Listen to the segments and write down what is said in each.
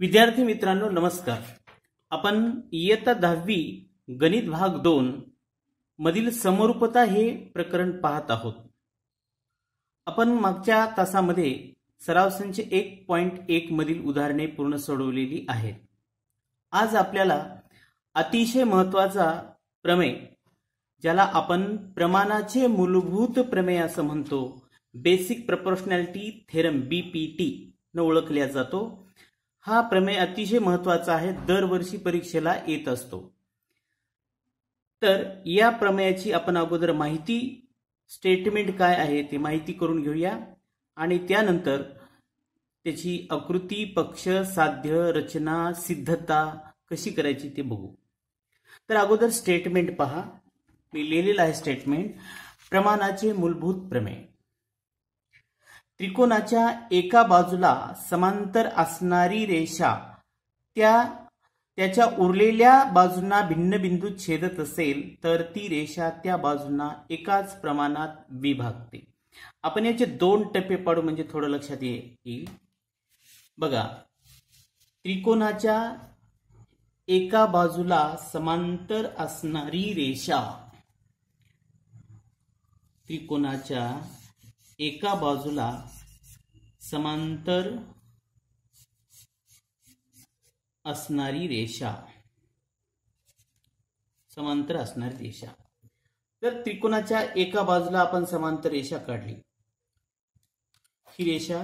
विद्यार्थी मित्रांनो नमस्कार। आपण इयत्ता 10वी गणित भाग 2 मधील समरूपता हे प्रकरण पाहत आहोत। आपण मागच्या तासामध्ये सराव संच 1.1 मधील उदाहरणे पूर्ण सोडवलेली आहेत। आज आपल्याला अतिशय महत्त्वाचा प्रमेय, ज्याला आपण प्रमाणाचे मूलभूत प्रमेय असं म्हणतो, बेसिक प्रोपोर्शनॅलिटी थेरम बीपीटी न ओळखला जातो। हा प्रमेय अतिशय महत्त्वाचा आहे, दरवर्षी परीक्षेला येत असतो। तर या प्रमेयाची आपण अगोदर माहिती, स्टेटमेंट काय आहे ते माहिती करून घेऊया आणि त्यानंतर त्याची आकृती, पक्ष, साध्य, रचना, सिद्धता कशी करायची ते बघू। तर अगोदर स्टेटमेंट पहा, मी लिहिलेलं आहे स्टेटमेंट। प्रमाणाचे मूलभूत प्रमेय। त्रिकोणाच्या एका बाजूला समांतर असणारी रेषा त्याच्या उरलेल्या बाजूंना भिन्न बिंदू छेदत असेल तर ती रेषा त्या बाजूंना एकाच प्रमाणात विभागते। आपण याचे दोन टप्पे पाडू म्हणजे थोडं लक्षात येईल। बघा, त्रिकोणाच्या एका बाजूला समांतर असणारी रेषा, त्रिकोणाच्या एका बाजूला समांतर असणारी रेषा, समांतर असणारी रेषा। तर त्रिकोणाच्या एका बाजूला आपण समांतर रेषा काढली। ही रेषा,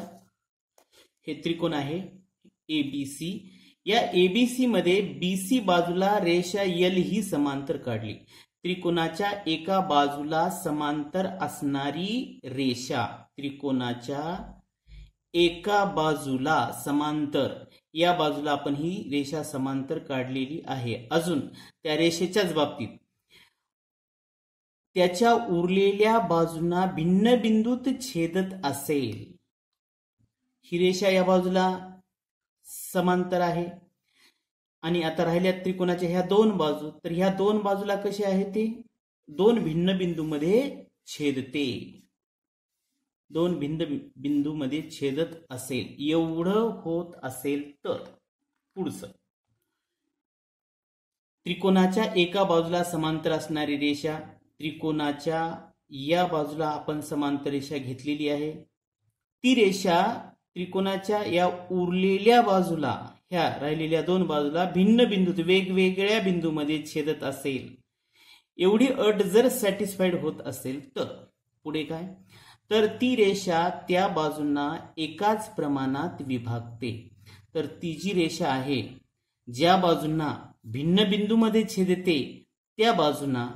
हे त्रिकोण आहे एबीसी। या एबीसी मध्ये बीसी बाजूला रेषा एल ही समांतर काढली। त्रिकोणाच्या एका बाजूला समांतर असणारी रेषा, त्रिकोणाच्या एका बाजूला समांतर, या बाजूला आपण ही रेषा समांतर काढलेली आहे। अजून त्या रेषेच्याच बाबतीत त्याच्या उरलेल्या बाजूंना भिन्न बिंदूत छेदत असेल, ही रेषा या बाजूला समांतर आहे आणि आता राहिल्या त्रिकोणाच्या ह्या दोन बाजू, तर ह्या दोन बाजूला कसे आहे ते दोन भिन्न बिंदूमध्ये छेदते, दोन भिन्न बिंदूमध्ये छेदत असेल, एवढं होत असेल तर पुढचं, त्रिकोणाच्या एका बाजूला समांतर असणारी रेषा, त्रिकोणाच्या या बाजूला आपण समांतर रेषा घेतलेली आहे। ती रेषा त्रिकोणाच्या या उरलेल्या बाजूला, ह्या राहिलेल्या दोन बाजूला भिन्न बिंदूत, वेगवेगळ्या बिंदूमध्ये छेदत असेल, एवढी अट जर सॅटिस्फाईड होत असेल तर पुढे काय, तर ती रेषा त्या बाजूंना एकाच प्रमाणात विभागते। तर ती जी रेषा आहे ज्या बाजूंना भिन्न बिंदूमध्ये छेदते त्या बाजूंना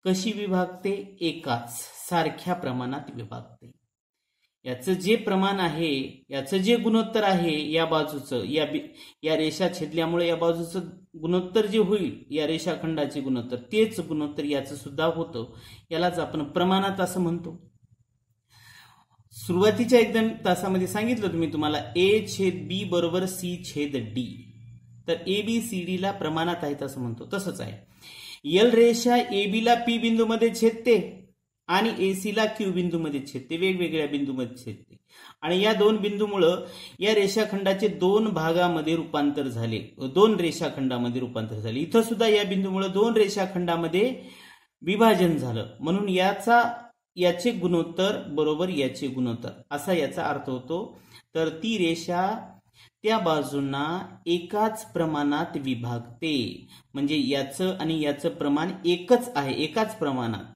कशी विभागते, एकाच सारख्या प्रमाणात विभागते। याचं जे प्रमाण आहे, याचं जे गुणोत्तर आहे, या बाजूचं, या रेषा छेदल्यामुळे या बाजूचं गुणोत्तर जे होईल, या रेषाखंडाचे गुणोत्तर, तेच गुणोत्तर याचं सुद्धा होतं। यालाच आपण प्रमाणात असं म्हणतो। सुरुवातीच्या एकदम तासामध्ये सांगितलं तुम्ही तुम्हाला A/B बरोबर C/D, तर ABCD ला प्रमाणात आहेत असं म्हणतो। तसंच आहे, एल रेषा AB ला P बिंदूमध्ये छेदते आणि AC ला Q बिंदूमध्ये छेदते, वेगवेगळ्या बिंदूमध्ये छेदते आणि या दोन बिंदूमुळे या रेषाखंडाचे दोन भागामध्ये रूपांतर झाले, दोन रेषाखंडामध्ये रूपांतर झाले। इथं सुद्धा या बिंदूमुळे दोन रेषाखंडामध्ये विभाजन झालं, म्हणून याचे गुणोत्तर बरोबर याचे गुणोत्तर असा याचा अर्थ होतो। तर ती रेषा त्या बाजूंना एकाच प्रमाणात विभागते, म्हणजे याचं आणि याचं प्रमाण एकच आहे, एकाच प्रमाणात।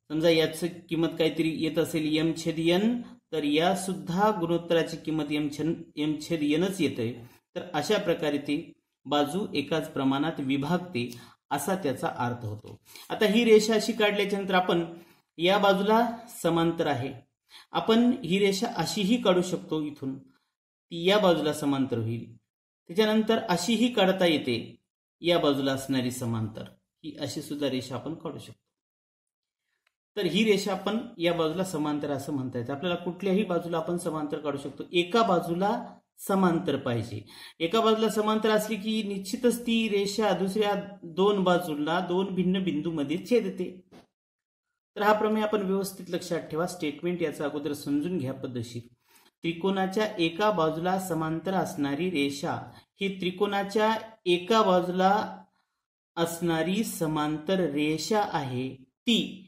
समजा याची किंमत काहीतरी येत असेल m/n, तर या सुद्धा गुणोत्तराची किंमत m/nच येते। तर अशा प्रकारे ती बाजू एकाच प्रमाणात विभागते असा त्याचा अर्थ होतो। आता ही रेषा अशी काढल्याच्या नंतर आपण या बाजूला समांतर आहे, आपण ही रेषा अशीही काढू शकतो, इथून ती या बाजूला समांतर होईल। त्याच्यानंतर अशीही काढता येते, या बाजूला असणारी समांतर, ही अशी सुद्धा रेषा आपण काढू शकतो। तर ही रेषा आपण या बाजूला समांतर असं म्हणता येतं। आपल्याला कुठल्याही बाजूला आपण समांतर काढू शकतो, एका बाजूला समांतर पाहिजे। एका बाजूला समांतर असली की निश्चितच ती रेषा दुसऱ्या दोन बाजूला दोन भिन्न बिंदूमध्ये छेदते। तर हा प्रमेय आपण व्यवस्थित लक्षात ठेवा। स्टेटमेंट याचा अगोदर समजून घ्या पद्धतशीर। त्रिकोणाच्या एका बाजूला समांतर असणारी रेषा ही त्रिकोणाच्या एका बाजूला असणारी समांतर रेषा आहे, ती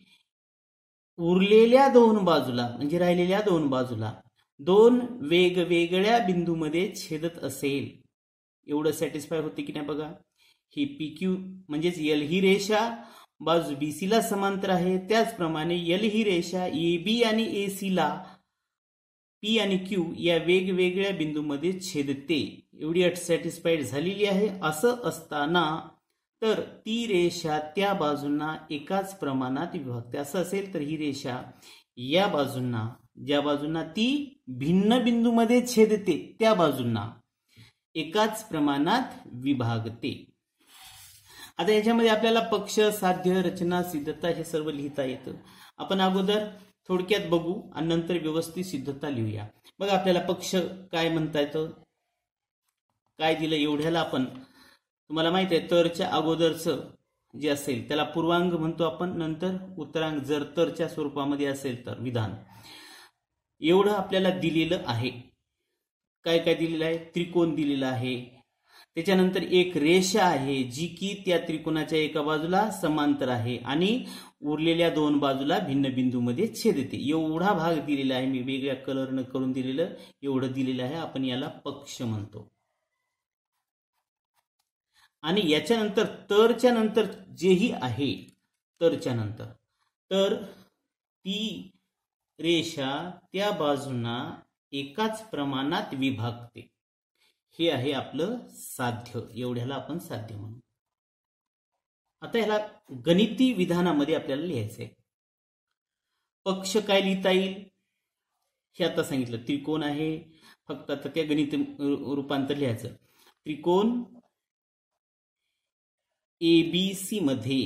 उरलेल्या दोन बाजूला म्हणजे राहिलेल्या दोन बाजूला दोन वेगवेगळ्या बिंदूमध्ये छेदत असेल. एवढं सॅटिस्फाय होते की नाही बघा. ही PQ म्हणजेच L ही रेषा बाजू BC ला समांतर आहे, त्याचप्रमाणे L ही रेषा AB आणि AC ला P आणि Q या वेगवेगळ्या बिंदूमध्ये छेदते. एवढी अट सॅटिस्फाईड झालेली आहे. असं असताना तर ती रेषा त्या बाजूंना एकाच प्रमाणात विभागते. असं असेल तर ही रेषा या बाजूंना, ज्या बाजूंना ती भिन्न बिंदूमध्ये छेदते त्या बाजूंना एकाच प्रमाणात विभागते. आता याच्यामध्ये आपल्याला पक्ष, साध्य, रचना, सिद्धता हे सर्व लिहिता येतं. आपण अगोदर थोडक्यात बघू आणि नंतर व्यवस्थित सिद्धता लिहूया. बघा आपल्याला पक्ष काय म्हणता येतं, काय दिलं एवढ्याला. आपण तुम्हाला माहित आहे तरच्या अगोदरचं जे असेल त्याला पूर्वांग म्हणतो आपण, नंतर उत्तरांग जर तरच्या स्वरूपामध्ये असेल तर विधान. एवढं आपल्याला दिलेलं आहे. काय काय दिलेलं आहे, त्रिकोण दिलेला आहे, त्याच्यानंतर एक रेषा आहे जी की त्या त्रिकोणाच्या एका बाजूला समांतर आहे आणि उरलेल्या दोन बाजूला भिन्न बिंदूमध्ये छेदते. एवढा भाग दिलेला आहे, मी वेगळ्या कलरनं करून दिलेलं एवढं दिलेलं आहे. आपण याला पक्ष म्हणतो. आणि याच्यानंतर तरच्या नंतर जेही आहे, तरच्या नंतर तर ती रेषा त्या बाजूंना एकाच प्रमाणात विभागते. हे आहे आपलं साध्य. एवढ्याला आपण साध्य म्हणू. आता ह्याला गणिती विधानामध्ये आपल्याला लिहायचंय. पक्ष काय लिहिता येईल हे आता सांगितलं. त्रिकोण आहे, फक्त आता त्या गणित रूपांतर लिहायचं. त्रिकोण ABC मध्ये,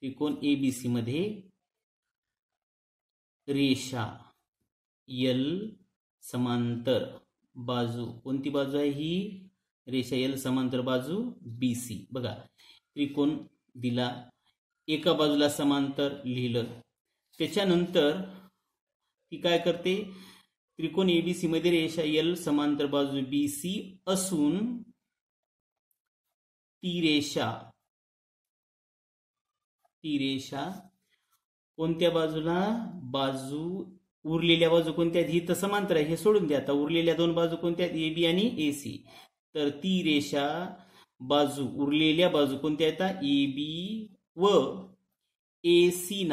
त्रिकोण ABC मध्ये रेषा L समांतर बाजू, कोणती बाजू आहे ही, रेषा L समांतर बाजू BC. बघा त्रिकोण दिला, एका बाजूला समांतर लिहिलं, त्याच्यानंतर ती काय करते, त्रिकोण ABC मध्ये रेषा L समांतर बाजू BC असून ती रेषा कोणत्या बाजूला, बाजू उरलेल्या बाजू कोणत्या, ही तर समांतर आहे हे सोडून द्या. आता उरलेल्या दोन बाजू कोणत्या, AB आणि AC. तर ती रेषा बाजू, उरलेल्या बाजू कोणत्या येतात, AB व AC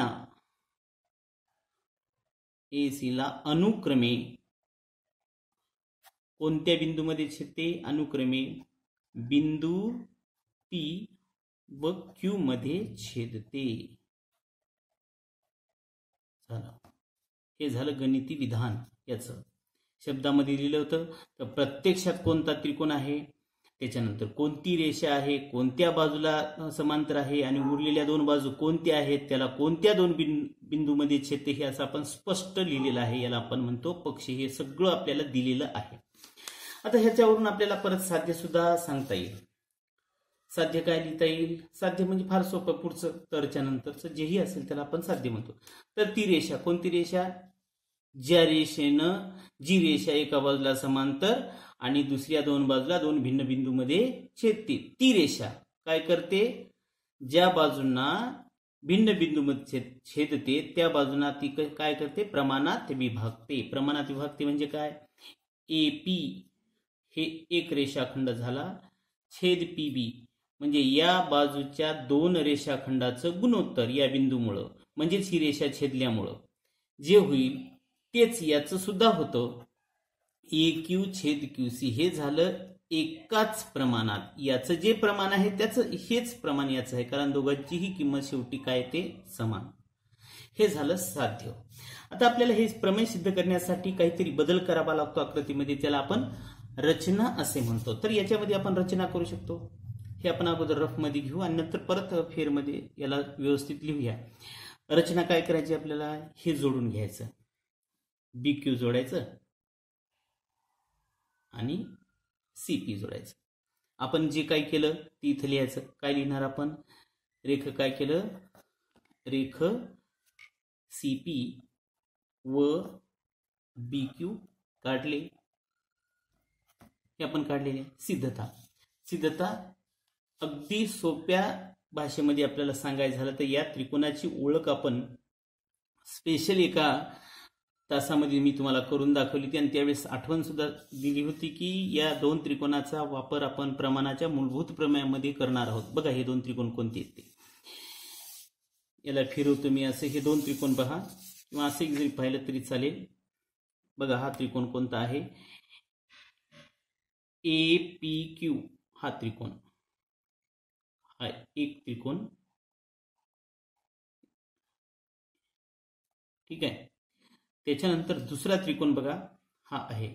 ला अनुक्रमे कोणत्या बिंदूमध्ये छेदते, अनुक्रमे बिंदू P व Q मध्ये छेदते. हे झालं गणिती विधान. याचं शब्दामध्ये लिहिलं होतं. तर प्रत्यक्षात कोणता त्रिकोण आहे, त्याच्यानंतर कोणती रेषा आहे, कोणत्या बाजूला समांतर आहे आणि उरलेल्या दोन बाजू कोणत्या आहेत, त्याला कोणत्या दोन बिंदूमध्ये छेदते, हे असं आपण स्पष्ट लिहिलेलं आहे. याला आपण म्हणतो पक्ष. हे सगळं आपल्याला दिलेलं आहे. आता ह्याच्यावरून आपल्याला परत साध्य सुद्धा सांगता येईल. साध्य काय लिहिता येईल, साध्य म्हणजे फार सोपं, पुढचं तरच्या नंतरचं जेही असेल त्याला आपण साध्य म्हणतो. तर ती रेषा, कोणती रेषा, ज्या रेषेनं, जी रेषा एका बाजूला समांतर आणि दुसऱ्या दोन बाजूला दोन भिन्न बिंदूमध्ये छेदते, ती रेषा काय करते, ज्या बाजूंना भिन्न बिंदूमध्ये छेदते त्या बाजूंना ती काय करते, प्रमाणात विभागते. प्रमाणात विभागते म्हणजे काय, AP हे एक रेषाखंड झाला, छेद PB म्हणजे या बाजूच्या दोन रेषाखंडाचं गुणोत्तर या बिंदूमुळं, म्हणजेच ही रेषा छेदल्यामुळं जे होईल तेच याचं सुद्धा होतं, AQ छेद QC. हे झालं एकाच प्रमाणात. याचं जे प्रमाण आहे त्याचं हेच प्रमाण याचं आहे, कारण दोघांचीही किंमत शेवटी काय ते समान. हे झालं साध्य. आता आपल्याला हे प्रमेय सिद्ध करण्यासाठी काहीतरी बदल करावा लागतो आकृतीमध्ये, त्याला आपण रचना असे म्हणतो. तर याच्यामध्ये आपण रचना करू शकतो. हे आपण अगोदर रफ मध्ये घेऊ आणि नंतर परत फेरमध्ये याला व्यवस्थित लिहूया. रचना काय करायची आपल्याला, हे जोडून घ्यायचं, BQ जोडायचं आणि CP जोडायचं. आपण जे काय केलं ते इथं लिहायचं. काय लिहिणार आपण, रेख काय केलं, रेख CP व BQ काढले, हे आपण काढलेले. सिद्धता अगदी सोप्या भाषेमध्ये आपल्याला सांगायचं झालं तर या त्रिकोणाची ओळख आपण स्पेशल एका तासामध्ये मी तुम्हाला करून दाखवली होती आणि त्यावेळेस आठवण सुद्धा दिली होती की या दोन त्रिकोणाचा वापर आपण प्रमाणाच्या मूलभूत प्रमेयामध्ये करणार आहोत. बघा हे दोन त्रिकोण कोणते आहेत ते. याला फिरवतो मी असे. हे दोन त्रिकोण पहा, किंवा असे जरी पाहिलं तरी चालेल. बघा हा त्रिकोण कोणता आहे, APQ हा त्रिकोण, हा एक त्रिकोण. ठीक आहे. त्याच्यानंतर दुसरा त्रिकोण बघा हा आहे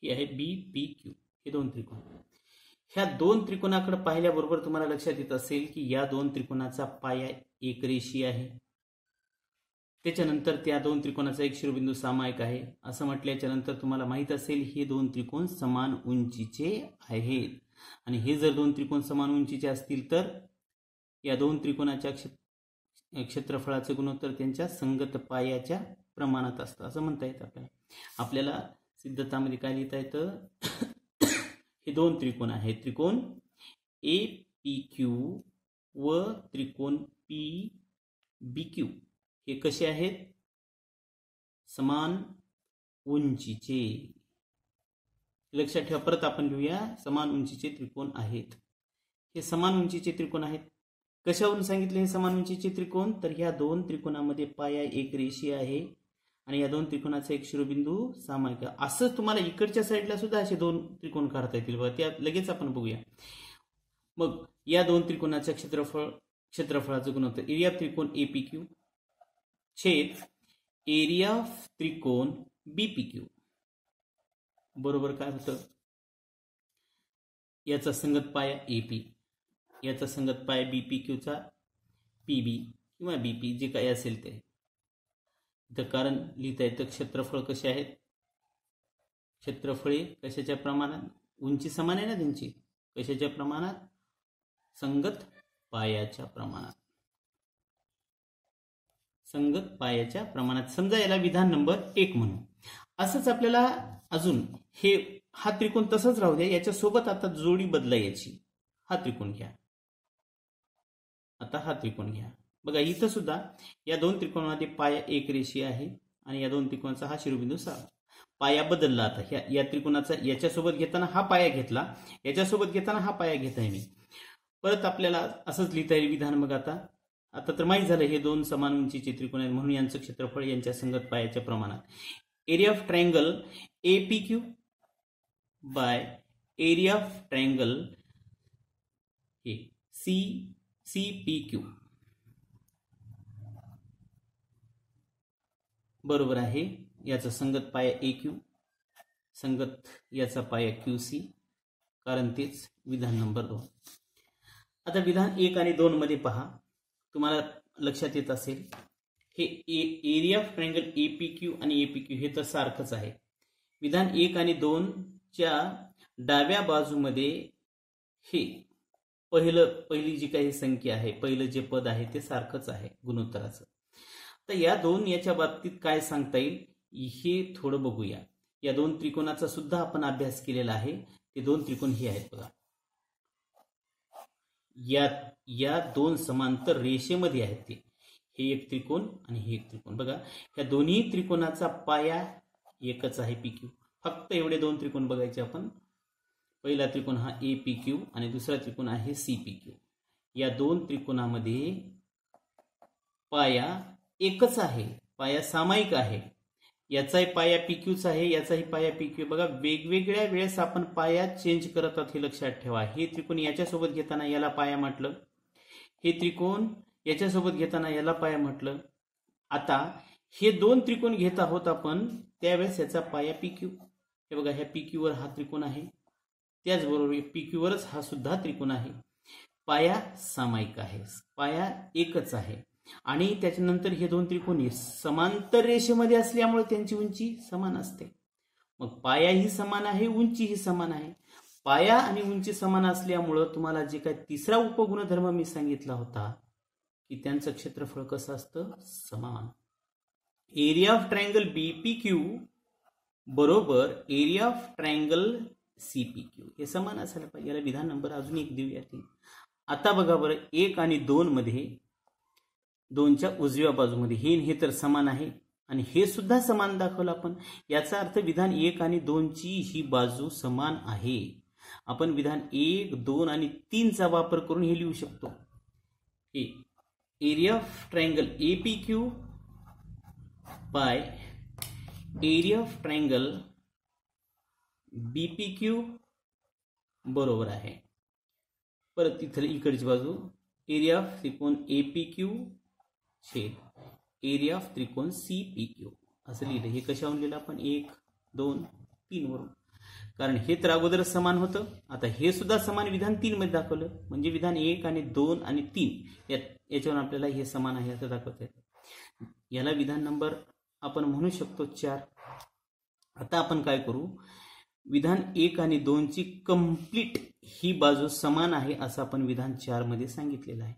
ही आहे BPQ. हे दोन त्रिकोण. ह्या दोन त्रिकोणाकडे पाहिल्याबरोबर तुम्हाला लक्षात येत असेल की या दोन त्रिकोणाचा पाया एकरेषीय आहे. त्याच्यानंतर त्या दोन त्रिकोणाचा एक शिरोबिंदू सामायिक आहे. असं म्हटल्याच्या नंतर तुम्हाला माहित असेल हे दोन त्रिकोण समान उंचीचे आहेत. आणि हे जर दोन त्रिकोण समान उंचीचे असतील तर या दोन त्रिकोणाच्या क्षेत्रफळाचे गुणोत्तर त्यांच्या संगत पायाच्या प्रमाणात असतं असं म्हणता येतं आपल्याला. सिद्धतामध्ये काय लिहिता येतं, हे दोन त्रिकोण आहेत, त्रिकोण APQ व त्रिकोण PBQ. हे कसे आहेत, समान उंचीचे. लक्षात ठेवा. परत आपण लिहूया, समान उंचीचे त्रिकोण आहेत. हे समान उंचीचे त्रिकोण आहेत. कशावरून सांगितले हे समान उंचीचे त्रिकोण, तर ह्या दोन त्रिकोणामध्ये पाया एकरेषीय आहे आणि या दोन त्रिकोणाचा एक शिरोबिंदू सामायिक. असं तुम्हाला इकडच्या साईडला सुद्धा असे दोन त्रिकोण काढता येतील बघा. त्या लगेच आपण बघूया. मग या दोन त्रिकोणाच्या क्षेत्रफळाचं गुणोत्तर एरिया ऑफ त्रिकोण APQ छेद एरिया ऑफ त्रिकोण BPQ बरोबर काय होतं, याचा संगत पाया AP, याचा संगत पाया BPQचा PB किंवा BP जे काही असेल ते. इथं कारण लिहिता येतं. क्षेत्रफळ कसे आहेत, क्षेत्रफळे कशाच्या प्रमाणात, उंची समान आहे ना त्यांची, कशाच्या प्रमाणात, संगत पायाच्या प्रमाणात. संगत पायाच्या प्रमाणात. समजा याला विधान नंबर 1 म्हणू. असंच आपल्याला अजून हा त्रिकोण तसंच राहू द्या, याच्यासोबत आता जोडी बदला याची. हा त्रिकोण घ्या, आता हा त्रिकोण घ्या. बघा इथं सुद्धा या दोन त्रिकोणामध्ये पाया एकरेषीय आहे आणि या दोन त्रिकोणाचा हा शिरोबिंदू पाया बदलला. आता या त्रिकोणाचा याच्यासोबत घेताना हा पाया घेतला, याच्यासोबत घेताना हा पाया घेत आहे मी. परत आपल्याला असंच लिहिता येईल विधान. मग आता तर माहीत झालं हे दोन समान उंचीचे त्रिकोण आहेत म्हणून यांचं क्षेत्रफळ यांच्या संगत पायाच्या प्रमाणात. Area of triangle APQ by area of triangle हे CPQ बरोबर आहे. याचा संगत पाया AQ, संगत याचा पाया QC, कारण तेच विधान नंबर 2. आता विधान 1 आणि 2 मध्ये पहा, तुम्हाला लक्षात येत असेल हे एरिया ऑफ ट्रायंगल APQ आणि APQ हे तर सारखंच आहे. विधान 1 आणि 2 च्या डाव्या बाजूमध्ये हे पहिली जी काही संख्या आहे, पहिलं जे पद आहे ते सारखंच आहे गुणोत्तराचं. तर या दोन याच्या बाबतीत काय सांगता येईल हे थोडं बघूया. या दोन त्रिकोणाचा सुद्धा आपण अभ्यास केलेला आहे. ते दोन त्रिकोण हे आहेत बघा. या दोन समांतर रेषेमध्ये आहेत ते. हे एक त्रिकोण आणि हे एक त्रिकोण. बघा या दोन्ही त्रिकोणाचा पाया एकच आहे PQ. फक्त एवढे दोन त्रिकोण बघायचे आपण. पहिला त्रिकोण हा APQ आणि दुसरा त्रिकोण आहे CPQ. या दोन त्रिकोणामध्ये पाया एकच आहे, पाया सामायिक आहे. याचाही पाया PQचा आहे, याचाही पाया PQ. बघा वेगवेगळ्या वेळेस आपण पाया चेंज करत आहोत हे लक्षात ठेवा. हे त्रिकोण याच्यासोबत घेताना याला पाया म्हटलं, हे त्रिकोण याच्यासोबत घेताना याला पाया म्हटलं. आता हे दोन त्रिकोण घेत आहोत आपण, त्यावेळेस याचा पाया PQ. हे बघा ह्या PQ वर हा त्रिकोण आहे, त्याचबरोबर PQ वरच हा सुद्धा त्रिकोण आहे. पाया सामायिक आहे, पाया एकच आहे. आणि त्याच्यानंतर हे दोन त्रिकोण समांतर रेषेमध्ये असल्यामुळे त्यांची उंची समान असते. मग पायाही समान आहे, उंचीही समान आहे. पाया आणि उंची समान असल्यामुळं तुम्हाला जे काय तिसरा उपगुणधर्म मी सांगितला होता की त्यांचं क्षेत्रफळ कसं असतं, समान. एरिया ऑफ ट्रायंगल बीपीक्यू बरोबर एरिया ऑफ ट्रायंगल सीपीक्यू हे समान असायला पाहिजे. याला विधान नंबर अजून एक देऊया. आता बघा बरं, 1 आणि 2 मध्ये 2च्या उजव्या बाजूमध्ये हे तर समान आहे आणि हे सुद्धा समान दाखवलं आपण. याचा अर्थ विधान 1 आणि 2ची ही बाजू समान आहे. आपण विधान 1, 2 आणि 3चा वापर करून हे लिहू शकतो. Area of triangle एपीक्यू by area of triangle BPQ बरोबर आहे. परत तिथे इकडची बाजू एरिया ऑफ त्रिकोण एपीक्यू छेद एरिया ऑफ त्रिकोण सीपीक्यू असं लिहिलं. हे कशावरून लिहिलं आपण, 1, 2, 3 वरून, कारण हे तर अगोदर समान होतं. आता हे सुद्धा समान विधान 3 मध्ये दाखवलं, म्हणजे विधान 1 आणि 2 आणि 3 याच्यावर आपल्याला हे समान आहे असं दाखवत आहे. याला विधान नंबर आपण म्हणू शकतो 4. आता आपण काय करू, विधान 1 आणि 2ची कंप्लीट ही बाजू समान आहे असं आपण विधान 4 मध्ये सांगितलेलं आहे.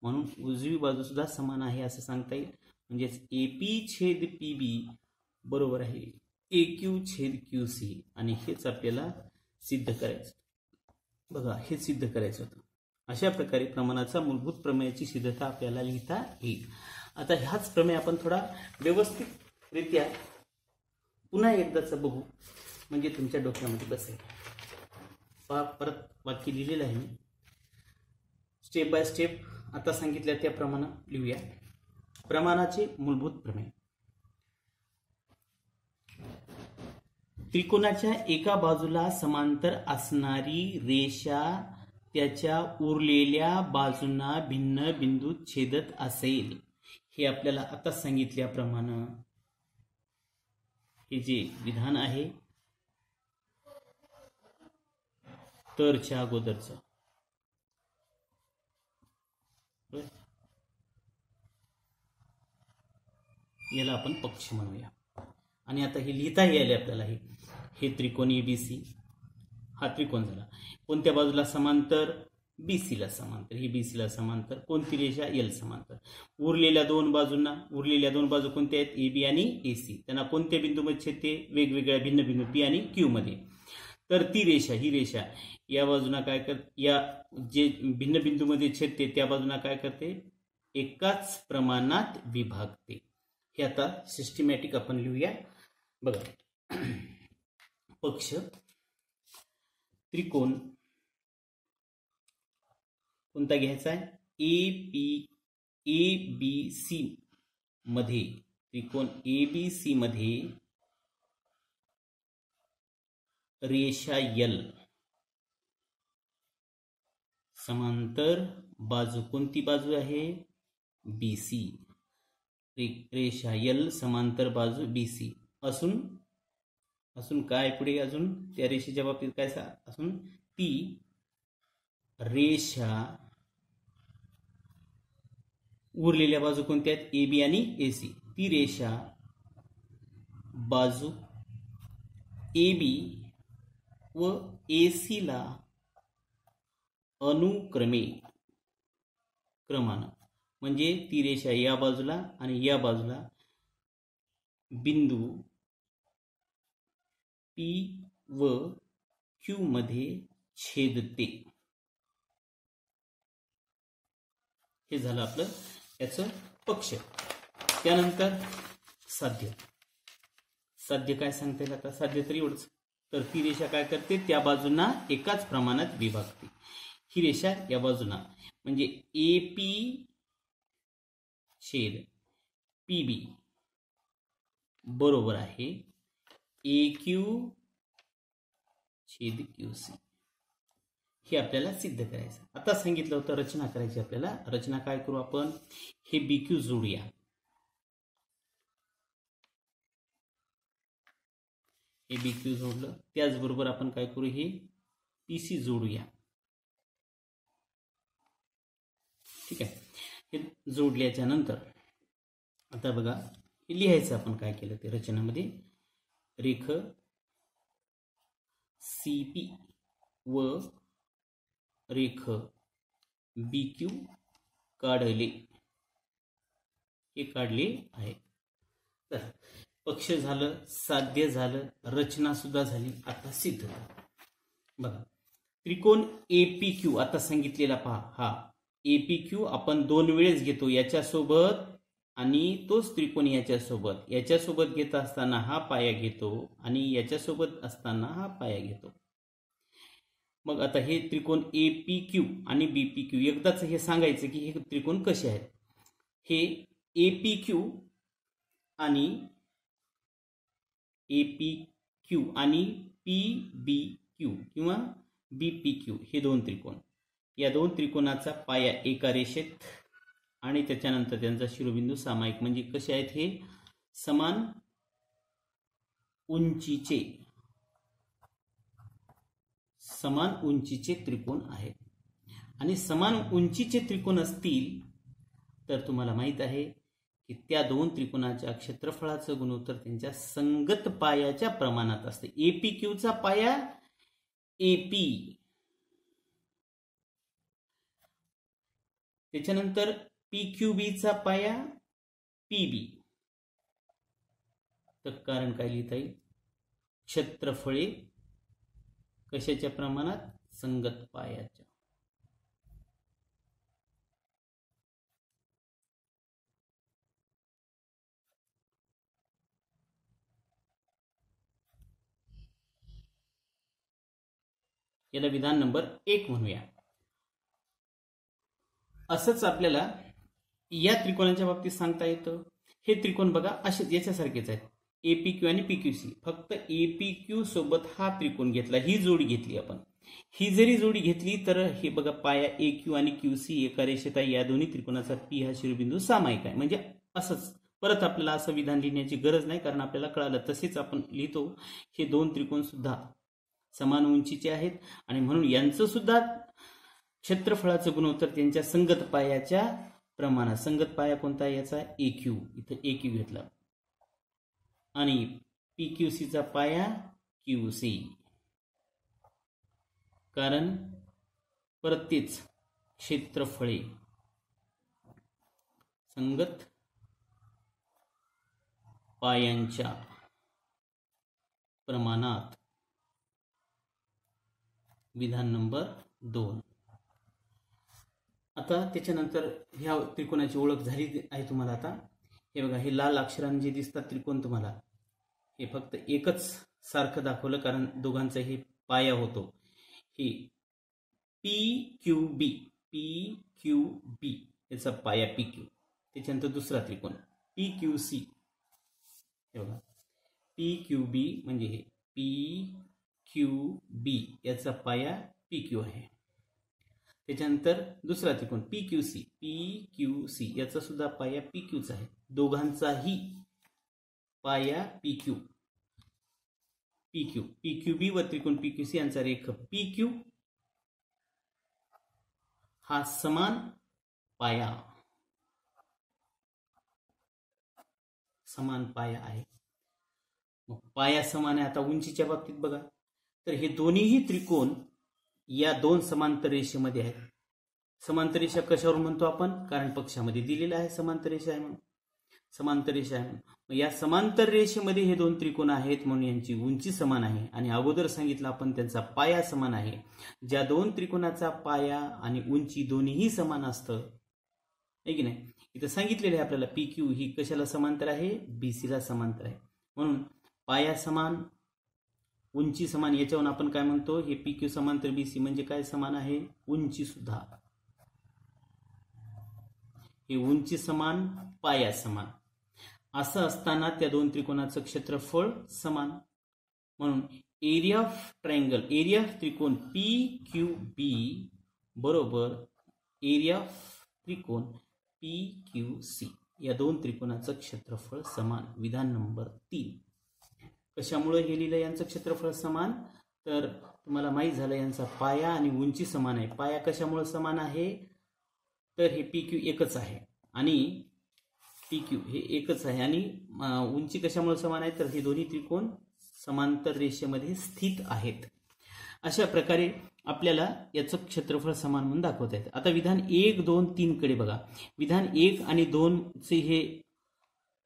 म्हणून उजवी बाजू सुद्धा समान आहे असं सांगता येईल. म्हणजेच एपी छेद पीबी बरोबर आहे AQ छेद QC आणि हेच आपल्याला सिद्ध करायचं. बघा, हे सिद्ध करायचं होतं. अशा प्रकारे प्रमाणाचा मूलभूत प्रमेयाची सिद्धता आपल्याला लिहिता येईल. आता ह्याच प्रमेय आपण थोडा व्यवस्थितरित्या पुन्हा एकदाच बघू, म्हणजे तुमच्या डोक्यामध्ये बसेल. परत वाक्य लिहिलेलं आहे मी, स्टेप बाय स्टेप आता सांगितल्या त्या प्रमाणात लिहूया. प्रमाणाचे मूलभूत प्रमेय. त्रिकोणाच्या एका बाजूला समांतर असणारी रेषा त्याच्या उरलेल्या बाजूंना भिन्न बिंदूत छेदत असेल. हे आपल्याला आता सांगितल्याप्रमाणे हे जे विधान आहे तरच्या अगोदरचं, याला आपण पक्ष म्हणूया. आणि आता हे लिहिता येईल आपल्याला. हे त्रिकोण एबीसी, हा त्रिकोण झाला. कोणत्या बाजूला समांतर, बीसी ला समांतर. ही बीसी ला समांतर. कोणती रेषा, एल समांतर. उरलेल्या दोन बाजू कोणत्या आहेत, एबी आणि एसी. त्यांना कोणत्या बिंदूमध्ये छेदते, वेगवेगळ्या भिन्न बिंदू पी आणि क्यू मध्ये. तर ती रेषा, ही रेषा या बाजूला काय करते, या जे भिन्न बिंदूमध्ये छेदते त्या बाजूला काय करते, एकाच प्रमाणात विभागते. हे आता सिस्टमॅटिक आपण लिहूया. बघा, पक्ष त्रिकोण कोणता घ्यायचा आहे, एबीसी मध्ये, त्रिकोण एबीसी मध्ये रेषा एल समांतर बाजू, कोणती बाजू आहे, बीसी. रेषा एल समांतर बाजू बीसी असून काय पुढे अजून त्या रेषेच्या बाबतीत काय असून, ती रेषा उरलेल्या बाजू कोणत्या आहेत, एबी आणि एसी. ती रेषा बाजू एबी व एसी ला क्रमानं, म्हणजे ती रेषा या बाजूला आणि या बाजूला बिंदू पी व क्यू मध्ये छेदते. हे झालं आपलं याचं पक्ष. त्यानंतर साध्य काय सांगता येईल आता, साध्य तर एवढंच. तर ती रेषा काय करते, त्या बाजूंना एकाच प्रमाणात विभागते. ही रेषा या बाजूना म्हणजे एपी छेद पीबी बरोबर आहे AQ छेद QC. हे आपल्याला सिद्ध करायचं. आता सांगितलं होतं रचना करायची आपल्याला. रचना काय करू आपण, हे BQ जोडूया. हे BQ जोडलं. त्याचबरोबर आपण काय करू, हे PC जोडूया. ठीक आहे. हे जोडल्याच्या नंतर आता बघा, हे लिहायचं आपण काय केलं ते रचनामध्ये. रेख CP व रेख BQ काढले, हे काढले आहे. तर पक्ष झालं, साध्य झालं, रचना सुद्धा झाली. आता सिद्ध बघा, त्रिकोण APQ आता सांगितलेला पहा. हा APQ आपण दोन वेळेस घेतो, याच्यासोबत आणि तोच त्रिकोण याच्यासोबत. याच्यासोबत घेत असताना हा पाया घेतो आणि याच्यासोबत असताना हा पाया घेतो. मग आता हे त्रिकोण APQ आणि BPQ एकदाच हे सांगायचं की हे त्रिकोण कसे आहेत. हे APQ आणि PBQ किंवा BPQ हे दोन त्रिकोण, या दोन त्रिकोणाचा पाया एका रेषेत आणि त्याच्यानंतर त्यांचा शिरोबिंदू सामायिक, म्हणजे कसे आहेत हे समान उंचीचे त्रिकोण आहेत. आणि समान उंचीचे त्रिकोण असतील तर तुम्हाला माहित आहे की त्या दोन त्रिकोणाच्या क्षेत्रफळाचं गुणोत्तर त्यांच्या संगत पायाच्या प्रमाणात असते. APQचा पाया AP, त्याच्यानंतर PQBचा पाया PB. तर कारण काय लिहिता येईल, क्षेत्रफळे कशाच्या प्रमाणात, संगत पायाच्या. याला विधान नंबर 1 म्हणूया. असंच आपल्याला या त्रिकोणाच्या बाबतीत सांगता येतं. हे त्रिकोण बघा असेच याच्यासारखेच आहेत, APQ आणि PQC. फक्त APQ सोबत हा त्रिकोण घेतला, ही जोडी घेतली आपण. ही जरी जोडी घेतली तर हे बघा पाया AQ आणि QC एका रेषेत आहे. या दोन्ही त्रिकोणाचा P हा शिरोबिंदू सामायिक आहे. म्हणजे असंच परत आपल्याला असं विधान लिहिण्याची गरज नाही, कारण आपल्याला कळालं. तसेच आपण लिहितो, हे दोन त्रिकोण सुद्धा समान उंचीचे आहेत आणि म्हणून यांचं सुद्धा क्षेत्रफळाचं गुणोत्तर त्यांच्या संगत पायाच्या प्रमाणात. संगत पाया कोणता याचा, AQ. इथं AQ घेतला आणि PQCचा पाया QC. कारण परत तेच क्षेत्रफळे संगत पायांच्या प्रमाणात. विधान नंबर 2. आता त्याच्यानंतर ह्या त्रिकोणाची ओळख झाली आहे तुम्हाला. आता हे बघा, हे लाल अक्षरांनी जे दिसतात त्रिकोण तुम्हाला, हे फक्त एकच सारखं दाखवलं कारण दोघांचा हे पाया होतो. हे PQB याचा पाया PQ. त्याच्यानंतर दुसरा त्रिकोण PQC. हे बघा, PQB म्हणजे हे PQB याचा पाया PQ आहे. त्याच्यानंतर दुसरा त्रिकोण PQC याचा सुद्धा पाया PQच आहे. दोघांचाही पाया PQB व त्रिकोण PQC यांचा रेख PQ हा समान पाया आहे. मग पाया समान आहे. आता उंचीच्या बाबतीत बघा, तर हे दोन्हीही त्रिकोण या दोन समांतर रेषेमध्ये आहेत. समांतर रेषा कशावर म्हणतो आपण, कारण पक्षामध्ये दिलेला आहे समांतर रेषा आहे म्हणून. समांतर रेषा आहे म्हणून या समांतर रेषेमध्ये हे दोन त्रिकोण आहेत म्हणून यांची उंची समान आहे. आणि अगोदर सांगितलं आपण त्यांचा पाया समान आहे. ज्या दोन त्रिकोणाचा पाया आणि उंची दोन्हीही समान असतं, आहे की नाही. इथं सांगितलेलं आहे आपल्याला PQ ही कशाला समांतर आहे, BC ला समांतर आहे. म्हणून पाया समान, उंची समान. याच्यावरून आपण काय म्हणतो, हे PQ समांतर BC म्हणजे काय समान आहे, उंची सुद्धा. हे उंची समान, पाया समान. असं असताना त्या दोन त्रिकोणाचं क्षेत्रफळ समान. म्हणून area of triangle, area of त्रिकोण PQB बरोबर एरिया ऑफ त्रिकोण PQC. या दोन त्रिकोणाचं क्षेत्रफळ समान. विधान नंबर 3. कशामुळे हे लिहिलं यांचं क्षेत्रफळ समान, तर तुम्हाला माहित झालं यांचा पाया आणि उंची समान आहे. पाया कशामुळे समान आहे, तर हे PQ एकच आहे आणि PQ हे एकच आहे. आणि उंची कशामुळे समान आहे, तर हे दोन्ही त्रिकोण समांतर रेषेमध्ये स्थित आहेत. अशा प्रकारे आपल्याला याचं क्षेत्रफळ समान म्हणून दाखवता येतं. आता विधान 1, 2, 3 कडे बघा. विधान 1 आणि 2 चे हे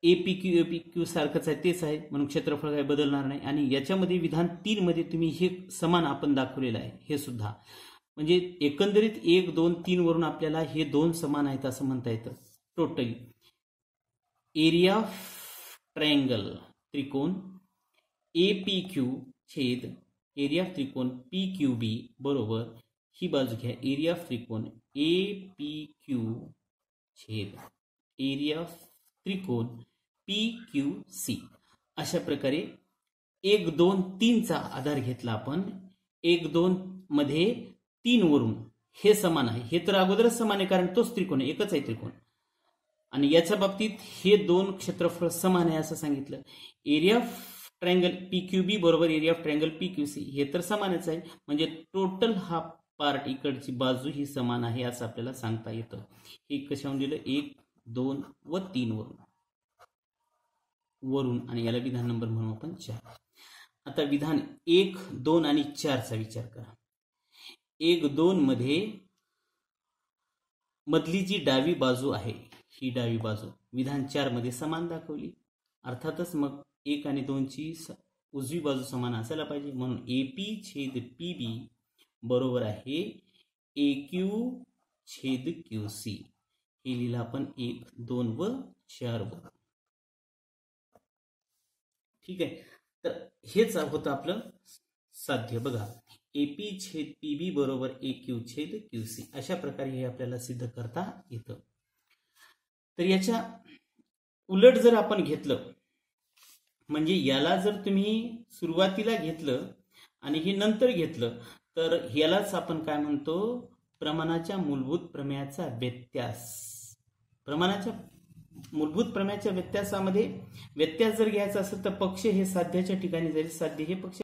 APQ सारखंच आहे, तेच आहे, म्हणून क्षेत्रफळ काही बदलणार नाही. आणि याच्यामध्ये विधान 3 मध्ये तुम्ही हे समान आपण दाखवलेलं आहे, हे सुद्धा म्हणजे एकंदरीत 1, 2, 3 वरून आपल्याला हे 2 समान आहेत असं म्हणता येतं. टोटली एरिया ऑफ ट्रायंगल त्रिकोण APQ छेद एरिया ऑफ त्रिकोण PQB बरोबर ही बाजू घ्या एरिया ऑफ त्रिकोण APQ छेद एरिया ऑफ त्रिकोण PQC. अशा प्रकारे 1, 2, 3 चा आधार घेतला आपण. 1, 2 मध्ये 3 वरून हे समान आहे, हे तर अगोदरच समान आहे कारण तोच त्रिकोण आहे, एकच आहे त्रिकोण. आणि याच्या बाबतीत हे 2 क्षेत्रफळ समान आहे असं सांगितलं. एरिया ऑफ ट्रायंगल PQB बरोबर एरिया ऑफ ट्रायंगल PQC हे तर समानच आहे, म्हणजे टोटल हा पार्ट इकडची बाजू ही समान आहे असं आपल्याला सांगता येतं. हे कशावरून दिलं? 1, 2 व 3 वरून आणि याला विधान नंबर म्हणू आपण 4. आता विधान 1, 2 आणि 4 चा विचार करा. 1, 2 मध्ये मधली जी डावी बाजू आहे ही डावी बाजू विधान 4 मध्ये समान दाखवली. अर्थातच मग 1 आणि 2 ची उजवी बाजू समान असायला पाहिजे, म्हणून AP छेद PB बरोबर आहे AQ छेद QC. हे लिहिलं आपण 1, 2 व 4 वर. ठीक आहे, तर हेच होतं आपलं साध्य. बघा AP छेद PB बरोबर AQ छेद QC. अशा प्रकारे हे आपल्याला सिद्ध करता येतं. तर याच्या उलट जर आपण घेतलं, म्हणजे याला जर तुम्ही सुरुवातीला घेतलं आणि हे नंतर घेतलं, तर यालाच आपण काय म्हणतो? प्रमाणाच्या मूलभूत प्रमेयाचा व्यत्यास. प्रमाणाच्या मूलभूत प्रमेयाच्या व्यत्यासामध्ये व्यत्यास जर घ्यायचा असेल तर पक्ष हे साध्याच्या ठिकाणी जाईल. साध्य हे पक्ष